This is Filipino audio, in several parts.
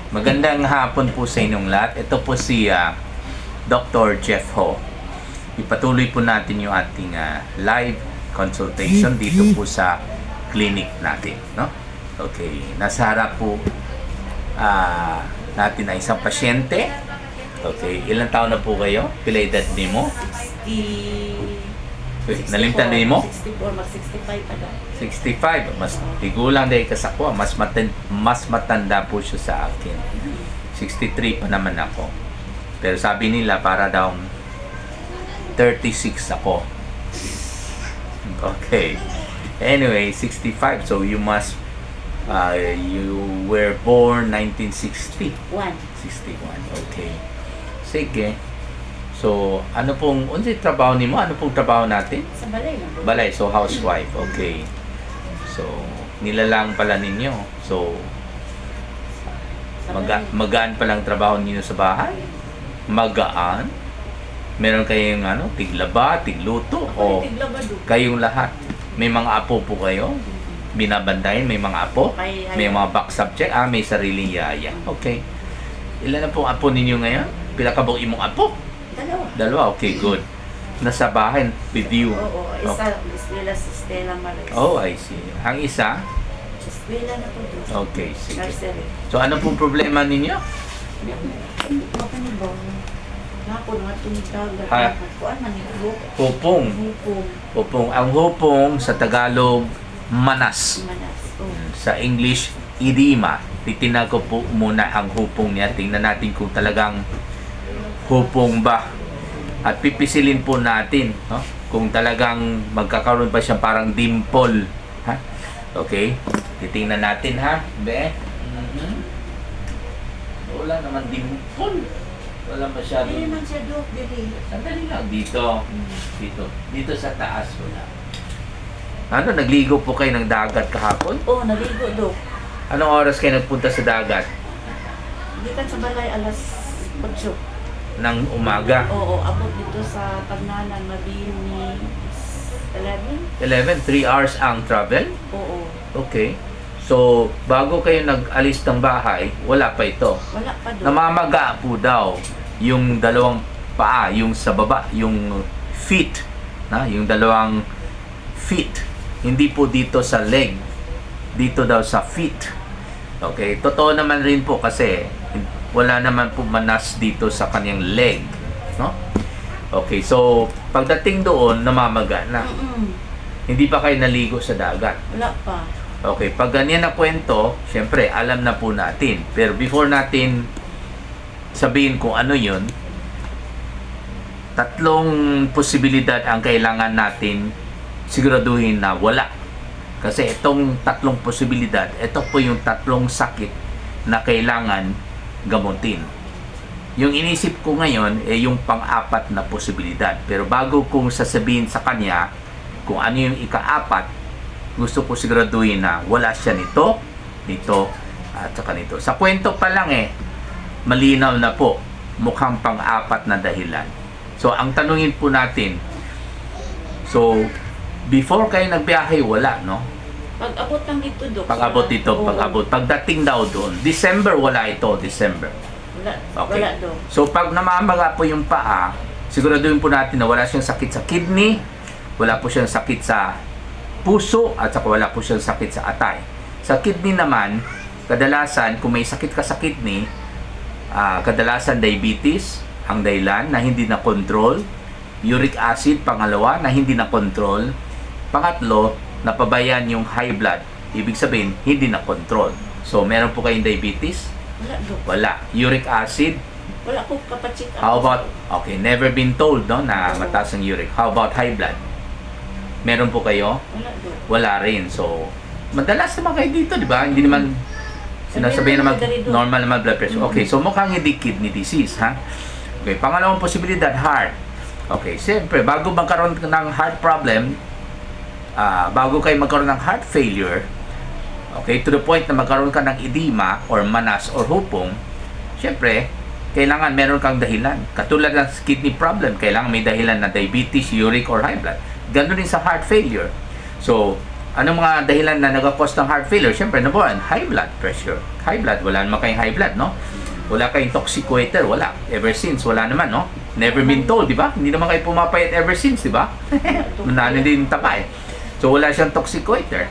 Magandang hapon po sa inyong lahat. Ito po si Dr. Jeff Ho. Ipatuloy po natin yung ating live consultation dito po sa clinic natin, no? Okay, nasa harap po natin ay isang pasyente. Okay, ilang taon na po kayo? Pila edad ni mo? 64, Nalimtan din mo? 64, mag-65 pa daw. 65. Mas tigulang dahil kasako. Mas matanda po siya sa akin. 63 pa naman ako. Pero sabi nila para daw 36 ako. Okay. Anyway, 65. So you must you were born 1960. 61. Okay. Sige. So, ano pong, unsay trabaho nimo? Ano pong trabaho natin? Sa balay lang. Balay, so housewife. Okay. So, nilalang pala ninyo. So, Sa balay. magaan palang trabaho ninyo sa bahay? Magaan? Meron kayong tiglaba, tigluto? O Tiglabado. kayong lahat? May mga apo po kayo? Binabandayan? May mga apo? May mga back subject? May sariling yaya. Okay. Ilan na pong apo ninyo ngayon? Pila ka bang imong apo? Dalawa? Okay, good. Nasa bahay with you? Oo, isa, Eskwela si Stella Maris. Oh, I see. Ang isa? Eskwela na po doon. Okay, sige. Nursery. So, ano pong problema ninyo? Makanibaw. Napo, nga tumitag. Ha? Kuan man ito. Hupong. Hupong. Hupong. Ang hupong sa Tagalog, manas. Manas. Sa English, edema. Titinag ko po muna ang hupong niya. Tingnan natin kung talagang hupong ba. At pipisilin po natin, no? Kung talagang magkakaroon pa siya parang dimple. Ha? Okay? Titingnan natin, ha? Be? Wala naman dimple. Wala masyado. Hindi man siya doon, dili. Sandali lang. Dito. Dito sa taas. Wala. Ano, nagligo po kayo ng dagat kahapon? Oo, naligo doon. Anong oras kayo nagpunta sa dagat? Hindi ka sa balay alas 8. Ng umaga? Oo, abot dito sa Pagnanan, Mabini, 11? 11, 3 hours ang travel? Oo. Okay. So, bago kayo nag-alis ng bahay, wala pa ito. Wala pa doon. Namamaga po daw yung dalawang paa, yung sa baba, yung feet, yung dalawang feet. Hindi po dito sa leg, dito daw sa feet. Okay, totoo naman rin po kasi wala naman po manas dito sa kanyang leg, no? Okay, so pagdating doon, namamaga na. Hindi pa kayo naligo sa dagat. Wala pa. Okay, pag ganyan na kwento, syempre, alam na po natin. Pero before natin sabihin kung ano yun, tatlong posibilidad ang kailangan natin siguraduhin na wala. Kasi itong tatlong posibilidad, ito po yung tatlong sakit na kailangan gamutin. Yung inisip ko ngayon yung pang-apat na posibilidad. Pero bago kong sasabihin sa kanya kung ano yung ika-apat, gusto ko siguraduhin na wala siya nito, at saka nito. Sa kwento pa lang malinaw na po, mukhang pang-apat na dahilan. So, ang tanungin po natin, so, before kayo nagbiyahe, wala, no? Pag-abot lang dito, Dok. Pag-abot dito, pag-abot. Pagdating daw doon, December, wala ito, December. Wala, Okay. wala doon. So, pag namamaga po yung paa, siguraduhin po natin na wala siyang sakit sa kidney, wala po siyang sakit sa puso, at saka wala po siyang sakit sa atay. Sa kidney naman, kadalasan, kung may sakit ka sa kidney, kadalasan diabetes, ang dahilan na hindi na control, uric acid, pangalawa, na hindi na control, pangatlo, napabayan yung high blood, ibig sabihin, hindi na control. So, meron po kayong diabetes? Wala, Dok. Wala. Uric acid? Wala ko kapacheck up. How about, okay, never been told, no, na mataas ang uric. How about high blood? Meron po kayo? Wala, Dok. Wala rin. So, madalas naman kayo dito, di ba? Hindi naman sinasabihin naman normal naman blood pressure. Okay, so mukhang hindi kidney disease, ha? Okay, pangalawang posibilidad, heart. Okay, siyempre, bago magkaroon ng heart problem, bago kayo magkaroon ng heart failure, okay, to the point na magkaroon ka ng edema or manas or hupong, siyempre, kailangan meron kang dahilan. Katulad ng kidney problem, kailangan may dahilan na diabetes, uric, or high blood. Ganun din sa heart failure. So, Anong mga dahilan na nag-cause ng heart failure? Siyempre, number one, high blood pressure. High blood, wala naman kayong high blood, no? Wala kayong toxicator, wala. Ever since, wala naman, no? Never been told, di ba? Hindi naman kayo pumapayat ever since, di ba? Manalo din tapa eh. So, wala siyang toxicator.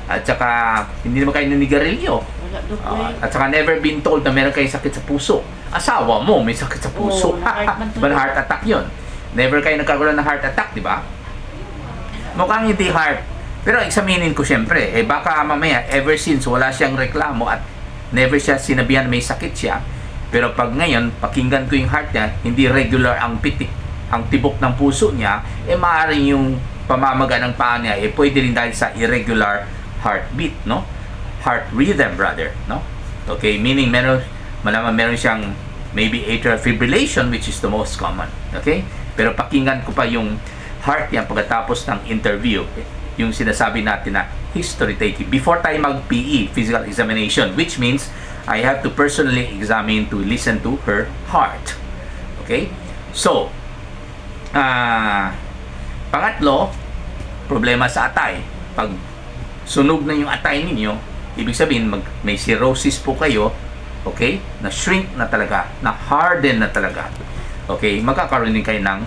At saka, hindi naman kayo nanigarilyo. Wala doon At saka, never been told na meron kayong sakit sa puso. Asawa mo, may sakit sa puso. Oo, na-heart man to. Diba, heart attack yun? Never kayo nagkaroon ng heart attack, di ba? Mukhang hindi heart. Pero examinin ko siyempre, baka mamaya, ever since wala siyang reklamo at never siya sinabihan may sakit siya, pero pag ngayon, pakinggan ko yung heart niya, hindi regular ang pitik, ang tibok ng puso niya, maaaring yung pamamaga ng paa niya, pwede rin dahil sa irregular heartbeat, no? Heart rhythm, brother, no? Okay, meaning malamang meron siyang maybe atrial fibrillation, which is the most common, okay? Pero pakinggan ko pa yung heart niya pagkatapos ng interview, yung sinasabi natin na history taking before tayo mag-PE, physical examination, which means I have to personally examine to listen to her heart. Okay? So, pangatlo, problema sa atay. Pag sunog na yung atay ninyo, ibig sabihin may cirrhosis po kayo, okay? Na shrink na talaga, na harden na talaga. Okay? Magkakaroon din kayo ng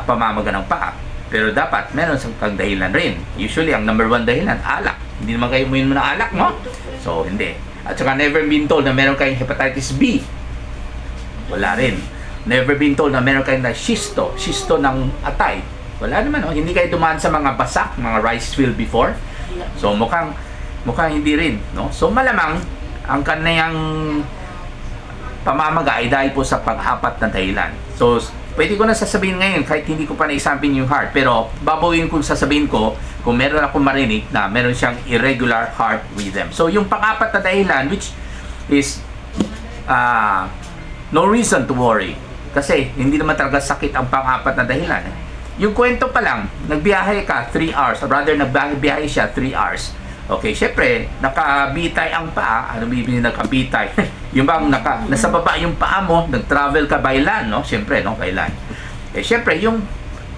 pamamaga ng paa. Pero dapat meron kang dahilan rin. Usually, ang number one dahilan, alak. Hindi naman kayo uminom ng alak, no? So, hindi. At saka never been told na meron kayong hepatitis B. Wala rin. Never been told na meron kayong cysto ng atay. Wala naman, no? Hindi kayo dumaan sa mga basak, mga rice field before. So, mukhang hindi rin, no? So, malamang, ang kanayang pamamaga ay dahil po sa pang-apat na dahilan. So, pwede ko na sasabihin ngayon kahit hindi ko pa na-examine yung heart, pero babawin kong sasabihin ko kung meron akong marinig na meron siyang irregular heart rhythm. So yung pang-apat na dahilan, which is no reason to worry, kasi hindi naman talaga sakit ang pang-apat na dahilan. Yung kwento pa lang, nagbiyahe ka 3 hours, or rather nagbiyahe siya 3 hours. Okay, syempre, nakabitay ang paa. Ano bibili nakabitay? Yung bang nasa baba yung paa mo, nag-travel ka by land, no? Syempre, no? By land. Syempre, yung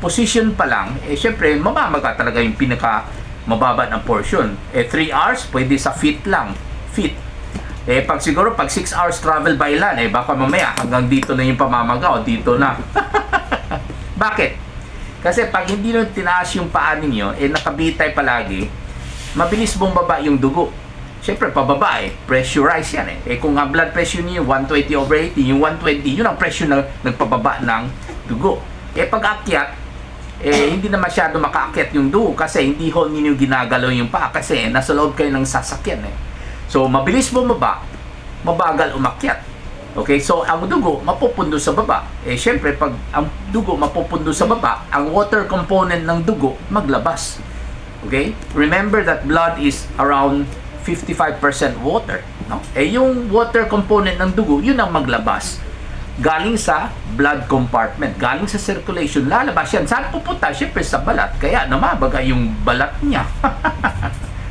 position pa lang, syempre, mamamaga talaga yung pinaka mababa ng portion. 3 hours, pwede sa feet lang. Feet. Pag 6 hours travel by land, baka mamaya hanggang dito na yung pamamaga o dito na. Bakit? Kasi pag hindi nyo tinaas yung paa ninyo, nakabitay palagi, mabilis bumaba yung dugo. Siyempre, pababa pressurize yan kung ang blood pressure niyo 120/80, yung 120, yun ang pressure na nagpababa ng dugo. Pag akyat, hindi na masyado makaakyat yung dugo kasi hindi ho ninyo ginagalaw yung paa kasi nasa loob kayo ng sasakyan So, mabilis bumaba, mabagal umakyat. Okay, so ang dugo mapupundo sa baba. Siyempre, pag ang dugo mapupundo sa baba, ang water component ng dugo maglabas. Okay? Remember that blood is around 55% water, no? Yung water component ng dugo, yun ang maglabas. Galing sa blood compartment, galing sa circulation, lalabas yan. Saan pupunta? Siyempre sa balat. Kaya namabaga yung balat niya.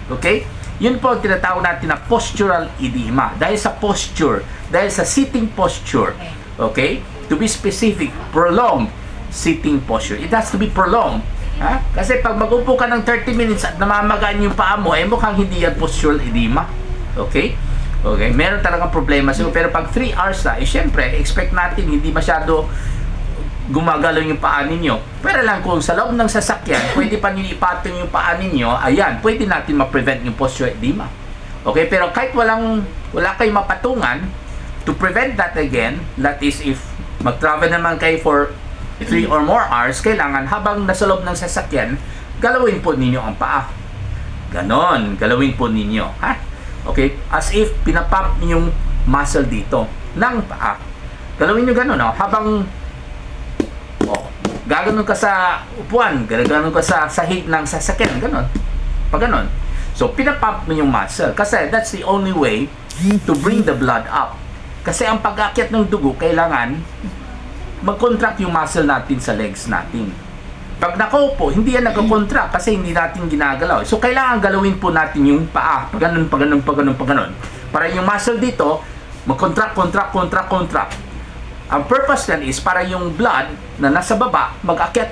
Okay? Yun po ang tinatawag natin na postural edema. Dahil sa posture, dahil sa sitting posture. Okay? To be specific, prolonged sitting posture. It has to be prolonged. Kasi pag mag-upo ka ng 30 minutes at namamagaan yung paa mo, mukhang hindi yan postural edema. Okay? Okay, meron talagang problema. Pero pag 3 hours na, syempre, expect natin hindi masyado gumagalaw yung paa ninyo. Pero lang kung sa loob ng sasakyan, pwede pa nyo ipatong yung paa ninyo, ayan, pwede natin ma-prevent yung postural edema. Okay, pero kahit wala kayong mapatungan, to prevent that again, that is if mag-travel naman kayo for 3 or more hours, kailangan habang nasa loob ng sasakyan, galawin po ninyo ang paa. Ganon, galawin po ninyo. Okay? As if pinapump yung muscle dito ng paa. Galawin nyo ganon, habang gaganon ka sa upuan, gaganon ka sa sahig ng sasakyan, ganon. Pag ganon. So, pinapump mo yung muscle. Kasi that's the only way to bring the blood up. Kasi ang pag-akyat ng dugo, kailangan mag-contract yung muscle natin sa legs natin. Pag nakaupo, hindi yan nag-contract kasi hindi natin ginagalaw. So, kailangan galawin po natin yung paa. Pag ganun. Para yung muscle dito, mag-contract. Ang purpose yan is para yung blood na nasa baba, mag-akyat.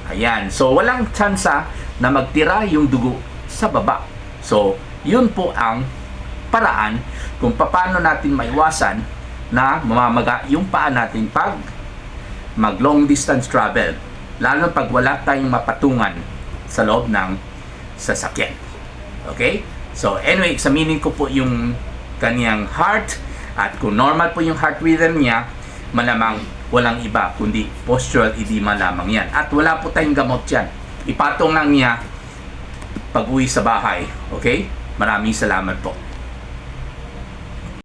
Ayan. So, walang tsansa na magtira yung dugo sa baba. So, yun po ang paraan kung paano natin maiwasan na mamamaga yung paa natin pag mag long distance travel, lalo pag wala tayong mapatungan sa loob ng sasakyan. Okay? So anyway, examinin ko po yung kaniyang heart, at kung normal po yung heart rhythm niya, malamang walang iba kundi postural edema lamang yan, at wala po tayong gamot yan. Ipatong lang niya pag uwi sa bahay. Okay? Maraming salamat po.